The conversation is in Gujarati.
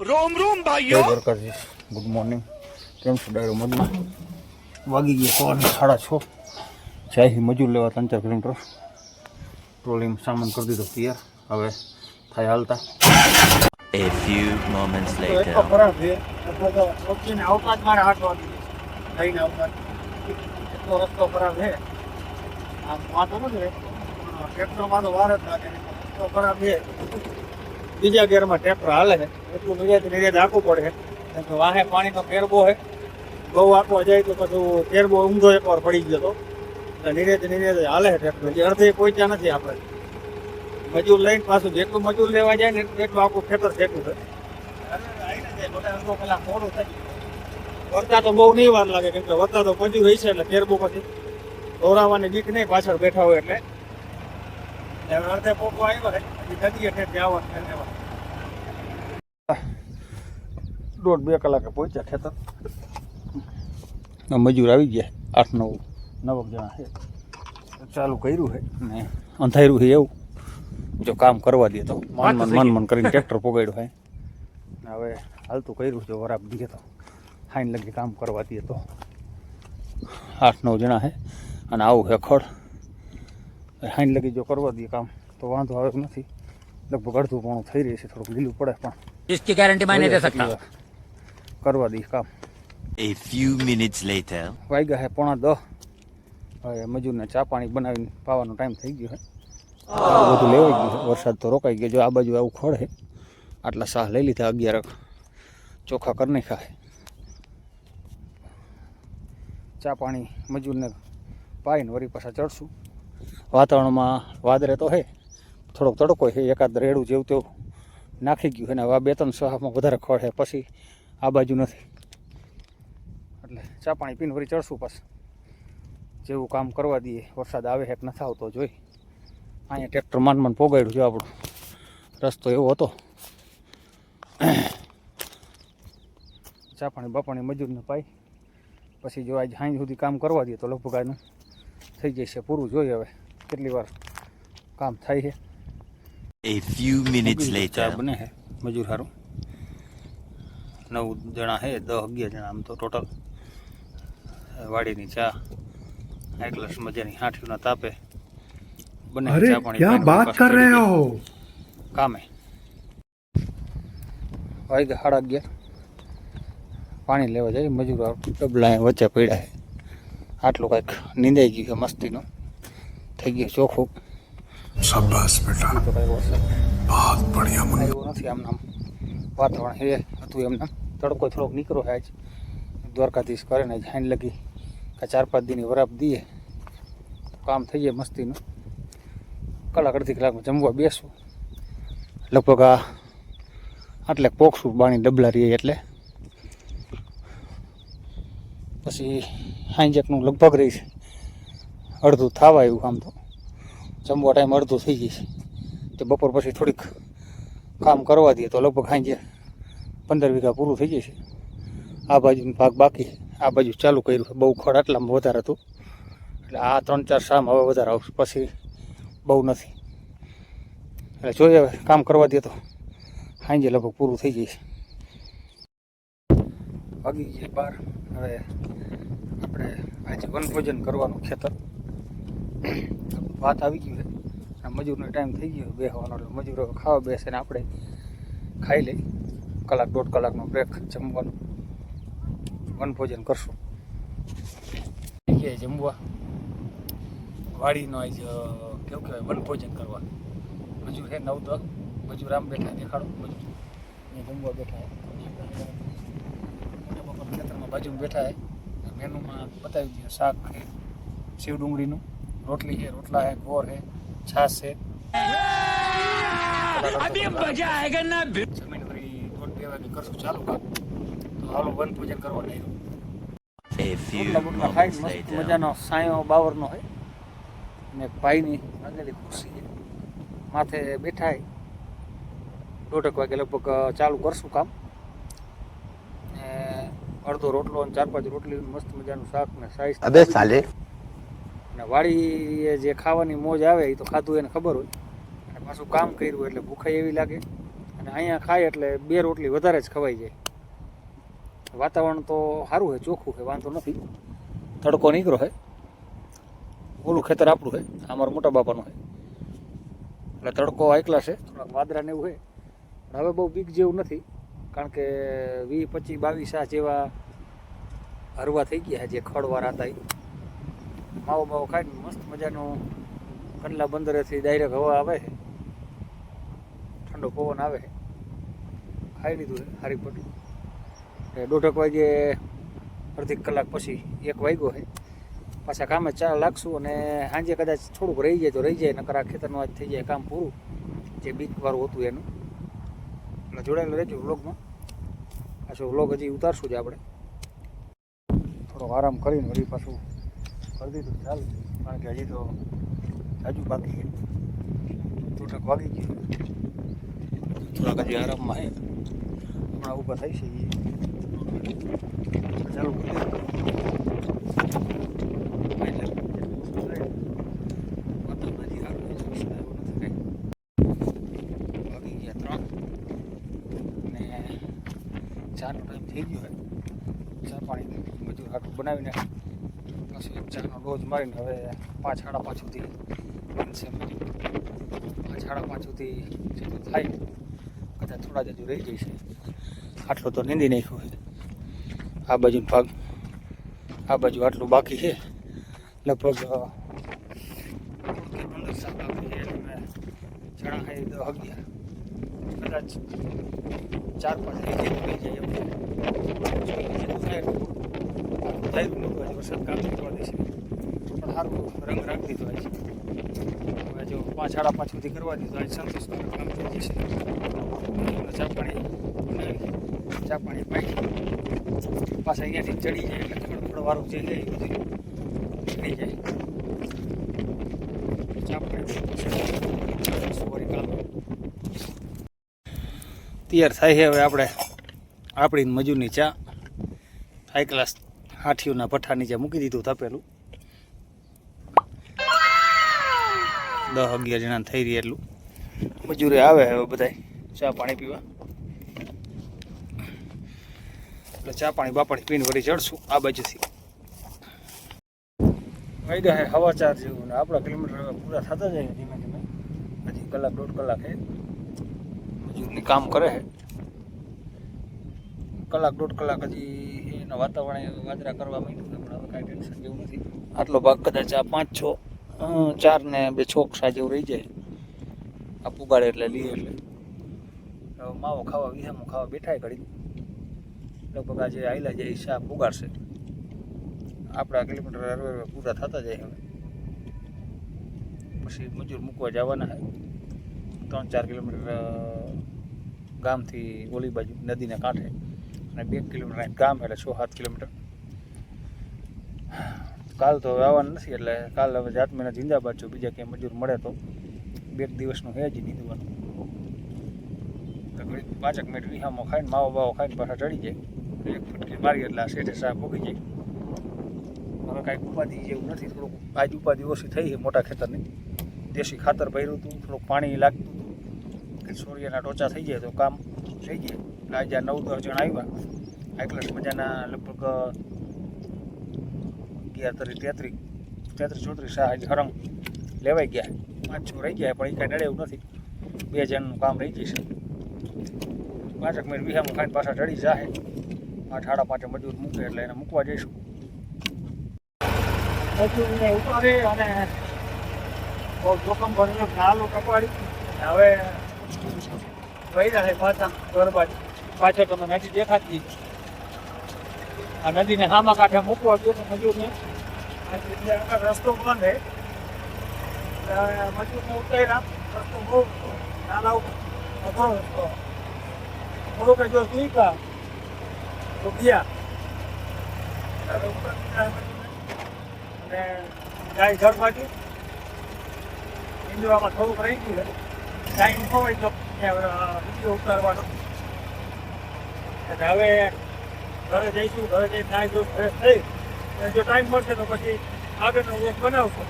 રોમ રોમ ભાઈઓ સરકારજી ગુડ મોર્નિંગ કેમ છો ડાયરો મદમાં વાગી ગયા 6:30 જાય મજૂર લેવા 3-4 કિલોમીટર ટ્રોલીમાં સામાન કરી દીધો તૈયાર હવે થાય હાલતા A few moments later. ખરાબ છે એટલે તો ઓછીને આવતા જ મારે 8 વાગે થઈને આવતા એટલો રસ્તો ખરાબ છે આમ વાંધો નથી ટ્રેક્ટરમાં તો વાર જ લાગે રસ્તો ખરાબ છે બીજા ગેરમાં ટ્રેક્ટર હાલે છે એટલું નિર્યાત આખવું પડે છે કે વાહે પાણીનો કેરબો છે બહુ આખવા જાય તો પછી કેરબો ઊંધો એકવાર પડી ગયો તો નિર્યાત હાલે છે ટ્રેક્ટર જે અડધે પહોંચ્યા નથી આપણે મજૂર લઈને પાછું જેટલું મજૂર લેવા જાય ને એટલું આખું ખેતર શેકું છે વરતા તો બહુ નહીં વાર લાગે કેમ કે વરતા તો મજૂર રહી છે એટલે કેરબો પછી દોરાવાની બીક નહીં પાછળ બેઠા હોય એટલે અડધે પોકો આવ્યો છે નદીએ ઠેઠ જવાનું 1.5-2 કલાકે પહોંચ્યા ખેતર મજૂર આવી ગયા 8-9 જણા છે ચાલુ કર્યું છે ને અંધાર્યું છે એવું જો કામ કરવા દે તો મન કરીને ટ્રેક્ટર પોગાડ્યું હોય હવે હાલતું કર્યું છે વરાપ દે તો હાઈન લગી કામ કરવા દે તો 8-9 જણા છે અને આવું છે ખડ હાઈન લગી જો કરવા દે કામ તો વાંધો આવે નથી લગભગ અડધું પોણું થઈ રહી છે થોડુંક લીલું પડે પણ इसकी गारंटी मैं नहीं दे सकता. કરવા દે કામ A few minutes later. વાગ્યા છે 9:30 હવે મજૂરને ચા પાણી બનાવીને પાવાનો ટાઈમ થઈ ગયો છે બધું લેવાઈ ગયું છે વરસાદ તો રોકાઈ ગયો જો આ બાજુ આવું ખડ છે આટલા શાહ લઈ લીધા 11 ચોખા કરી નાખ્યા છે ચા પાણી મજૂરને પાઈને વળી પાછા ચડશું વાતાવરણમાં વાદરે તો છે થોડોક તડકો છે એકાદ રેડું જેવું તેવું નાખી ગયું છે ને હવે 2-3 શાહમાં વધારે ખડ છે પછી આ બાજુ નથી એટલે ચા પાણી પીને વળી ચડશું પાછું જેવું કામ કરવા દઈએ વરસાદ આવે છે કે નથી આવતો જોઈ અહીંયા ટ્રેક્ટર માન પોગાડ્યું છે આપણું રસ્તો એવો હતો ચા પાણી બાપાણી મજૂરને પાઈ પછી જો આજ સાંજ સુધી કામ કરવા દઈએ તો લગભગ આનું થઈ જશે પૂરું જોઈએ હવે કેટલી વાર કામ થાય છે A few minutes ચા later. બને છે મજૂર સારું 9 જણા છે 10-11 જણા આમ તો ટોટલ વાડીની ચા એક ગ્લાસ મજાની હાંઠીના તાપે બને ચા પાણી क्या बात कर रहे हो કામે વાગ્યા 11:30 પાણી લેવા જાય મજૂર ડબલા વચ્ચે પડ્યા છે આટલું કાંઈક નીંદાઈ ગયું છે મસ્તીનું થઈ ગયું ચોખ્ખું शाबाश बेटा તો કાંઈ વરસાદ बहुत बढ़िया मुन्ना એવું નથી આમ વાતાવરણ હે હતું એમને તડકો થોડોક નીકળો છે આજ દ્વારકાધીશ કરે ને હાઈન લગી કે 4-5 દીની વરાપ દઈએ તો કામ થઈ જાય મસ્તીનું કલાક અડધી કલાકમાં જમવા બેસવું લગભગ આટલે પોખશું બાણી ડબલા રહીએ એટલે પછી હાઈજેકનું લગભગ રહી છે અડધું થવા આવ્યું આમ તો જમવા ટાઈમ અડધું થઈ ગઈ છે તે બપોર પછી થોડીક કામ કરવા દઈએ તો લગભગ સાંજે 15 વીઘા પૂરું થઈ જશે આ બાજુનો ભાગ બાકી આ બાજુ ચાલુ કર્યું છે બહુ ખડ આટલામાં વધારે હતું એટલે આ 3-4 શામ હવે વધારે આવશે પછી બહુ નથી એટલે જોઈએ હવે કામ કરવા દઈએ તો સાંજે લગભગ પૂરું થઈ જશે વાગી ગયા 12 હવે આપણે આજે વનભોજન કરવાનું ખેતર વાત આવી ગયું છે અને મજૂરનો ટાઈમ થઈ ગયો બેસવાનો એટલે મજૂરો ખાવા બેસે ને આપણે ખાઈ લઈ 1-1.5 કલાકનો બ્રેક જમવાનું વનભોજન કરશું જમવા વાડીનો આજ કેવું કહેવાય વનભોજન કરવાનું મજૂર છે 9-10 મજૂર આમ બેઠા દેખાડો મજૂર અહીંયા જમવા બેઠા ખેતરમાં બાજુમાં બેઠા છે મેનુમાં બતાવી દઈએ શાક છે સેવ ડુંગળીનું રોટલી છે રોટલા છે ગોળ છે છાશ છે અભી મજા આયેગા ના જમીન વળી 1:30 વાગે કરશું ચાલુ કામ તો હાલો વનભોજન કરવા નહીં A few રોટલા ખાઈ moments મસ્ત later. મજાનો સાયો બાવરનો હોય ને ભાઈની આગળ ખુરશી છે માથે બેઠા 1:30 વાગે લગભગ ચાલુ કરશું કામ ને અડધો રોટલો અને 4-5 રોટલી મસ્ત મજાનું શાક ને સાઈઝ अबे साले અને વાડી જે ખાવાની મોજ આવે એ તો ખાધું એને ખબર હોય અને પાછું કામ કર્યું એટલે ભૂખાઈ એવી લાગે અને અહીંયા ખાય એટલે 2 રોટલી વધારે જ ખવાઈ જાય. વાતાવરણ તો સારું છે, ચોખ્ખું છે, વાંધો નથી. તડકો નીકળ્યો છે. ઓલું ખેતર આપણું છે, અમારા મોટા બાપાનું છે, એટલે તડકો આકલા છે, થોડાક વાદરા ને એવું છે. પણ હવે બહુ બીક જેવું નથી, કારણ કે 20, 25, 22 આ જેવા હરવા થઈ ગયા જે ખડવાળા હતા. માવો બાવો ખાઈને મસ્ત મજાનું કંડલા બંદરેથી ડાયરેક્ટ હવા આવે છે, ઠંડો પવન આવે છે. ખાઈ લીધું છે હારી પટી. 1:30 વાગે અડધી કલાક પછી 1 વાગ્યો છે. પાછા કામે 4 લાગશું અને સાંજે કદાચ થોડુંક રહી જાય તો રહી જાય, નકર આ ખેતરનું આજ થઈ જાય કામ પૂરું, જે બીકવાળું હતું એનું. એટલે જોડાયેલું રહેજો વ્લોગમાં. પાછો વ્લોગ હજી ઉતારશું જ આપણે. થોડો આરામ કરીને વળી પાછું કરી દીધું ચાલુ, કારણ કે હજી તો હજુ બાકી છે. 1:30 વાગી ગયું, થોડાક હજી આરામમાં છે. હમણાં ઊભા થઈ છે ચાલુ કરી દીધું. વાગી ગયા 3 ને 4નો ટાઈમ થઈ ગયો હોય. ચા પાણી મજૂર હાટું બનાવીને પછી ચાનો ડોઝ મારીને હવે 5, 5:30 સુધી બનશે. 5, 5:30 સુધી જેટલું થાય, કદાચ થોડા જ હજુ રહી જશે. આટલું તો નીંદી નાખ્યું છે. આ બાજુ ભાગ, આ બાજુ આટલું બાકી છે. લગભગ 15 શાક બાકી છે. એટલે મેં ચણા ખાઈ 10, 11 કદાચ 4, 5 થઈ જાય એમ છે. વરસાદ કામ કરવા દેશે, પણ સારું રંગ રાખી દીધો હોય છે. હવે જો 5, 5:30 સુધી કરવા દીધું, આજે સંતોષકારક કામ થઈ જશે. ચા પાણી બનાવી, ચા પાણી પાઈ પાછા અહીંયાથી ચડી જાય, એટલે ખડખડવાળું જે છે એ બધું ચડી જાય. ચા પાણી સોરી કામ તૈયાર થાય છે. હવે આપણે આપણી મજૂરની ચા હાઈ ક્લાસ હાથીઓના ભઠ્ઠા નીચે મૂકી દીધું તપેલું. 10, 11 જણા થઈ રહી એટલું મજૂરે આવે હવે બધા ચા પાણી પીવા. એટલે ચા પાણી બાપાણી પીને વળી ચડશું આ બાજુથી. વાગ્યા છે 4:15 જેવું, ને આપણા કિલોમીટર પૂરા થતા જાય ધીમે ધીમે. હજી 1, 1.5 કલાક છે. મજૂરની કામ કરે છે. 1, 1.5 કલાક હજી એના વાતાવરણ વાદરા કરવા માંડ્યું, પણ હવે કાંઈ ટેન્શન જેવું નથી. આટલો ભાગ કદાચ આ 5, 6, 4 ને 2 છોકસા જેવું રહી જાય. આ પુગાડે એટલે લઈએ એટલે હવે માવો ખાવા વિહામો ખાવા બેઠા ઘડી. લગભગ આજે આયલા જાય શા પુગાડશે. આપણા કિલોમીટર પૂરા થતા જાય. હવે પછી મજૂર મૂકવા જવાના છે. 3, 4 કિલોમીટર ગામથી ઓલી બાજુ નદીને કાંઠે, અને 2 કિલોમીટર ગામ એટલે 6, 7 કિલોમીટર. કાલ તો આવવાનું નથી, એટલે કાલ હવે જાતમીના જિંદાબાદ છું. બીજા ક્યાંય મજૂર મળે તો 2 દિવસનું છે જ નીંદવાનું. તો ઘડી 5 મિનિટ વિહામો ખાઈને માવો બાવો ખાઈને પાછા ચડી જાય. 1 ફટકી મારી એટલે આ શેઠે સાહેબ ભોગી જાય. હવે કાંઈક ઉપાધિ જેવું નથી. થોડુંક આજ ઉપાધિ ઓછી થઈ છે મોટા ખેતરની. દેશી ખાતર ભર્યું હતું, થોડુંક પાણી લાગતું હતું કે સૂર્યના ટોચા થઈ જાય તો કામ થઈ જાય. એટલે આજે 9, 10 જણ આવ્યા. એકલા મજાના લગભગ 11, 33, 34 શાહ હરંગ લેવાઈ ગયા. 5, 6 રહી ગયા, પણ એ કાંઈ નડે એવું નથી. 2 જણનું કામ રહી જશે. 5 મિનિટ વિહામું ખાઈને પાછા ચડી જાય. 8, 5:30 મજૂર મૂકે એટલે એને મૂકવા જઈશું. મજૂરને ઉતારી અને બહુ જોખમ ભરીને નાલું કપાડી હવે વહી છે પાછા ઘર બાજુ. પાછળ તમે નદી દેખાતી, આ નદીને સામા કાંઠે મૂકવા ગયો તો મજૂરને રસ્તો બંધ છે. મજૂરને ઉતાર્યા, રસ્તો બહુ નાના અઘરો રસ્તો. થોડુંક જો સ્વીકા તો ગયા અને ગાય ઘર બાજુ ઈંડવામાં થોડુંક રહી ગયું. ટાઈમ હોય તો વિડીયો ઉતારવાનો. અને હવે ઘરે જઈશું. ઘરે જઈને નાઈ જો ફ્રેશ થઈ, જો ટાઈમ મળશે તો પછી આગળનો વ્લોગ બનાવશું.